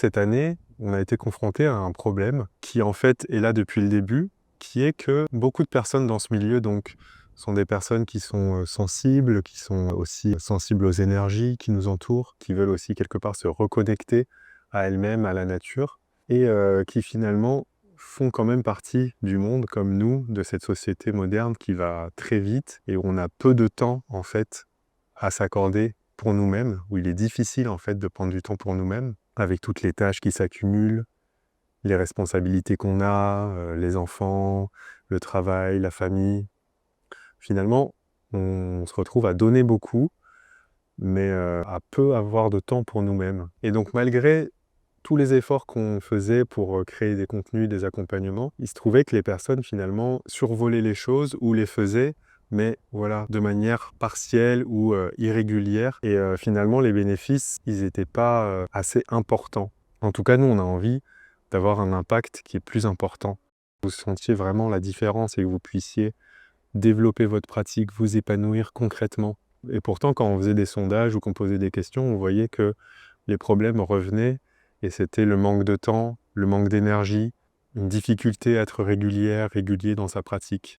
Cette année, on a été confronté à un problème qui en fait est là depuis le début, qui est que beaucoup de personnes dans ce milieu donc sont des personnes qui sont, sensibles, qui sont aussi sensibles aux énergies qui nous entourent, qui veulent aussi quelque part se reconnecter à elles-mêmes, à la nature et qui finalement font quand même partie du monde comme nous, de cette société moderne qui va très vite et où on a peu de temps en fait à s'accorder pour nous-mêmes, où il est difficile en fait de prendre du temps pour nous-mêmes, avec toutes les tâches qui s'accumulent, les responsabilités qu'on a, les enfants, le travail, la famille. Finalement, on se retrouve à donner beaucoup, mais à peu avoir de temps pour nous-mêmes. Et donc malgré tous les efforts qu'on faisait pour créer des contenus, des accompagnements, il se trouvait que les personnes finalement survolaient les choses ou les faisaient, mais voilà, de manière partielle ou irrégulière. Et finalement, les bénéfices, ils n'étaient pas assez importants. En tout cas, nous, on a envie d'avoir un impact qui est plus important. Vous sentiez vraiment la différence et que vous puissiez développer votre pratique, vous épanouir concrètement. Et pourtant, quand on faisait des sondages ou qu'on posait des questions, on voyait que les problèmes revenaient et c'était le manque de temps, le manque d'énergie, une difficulté à être régulier dans sa pratique.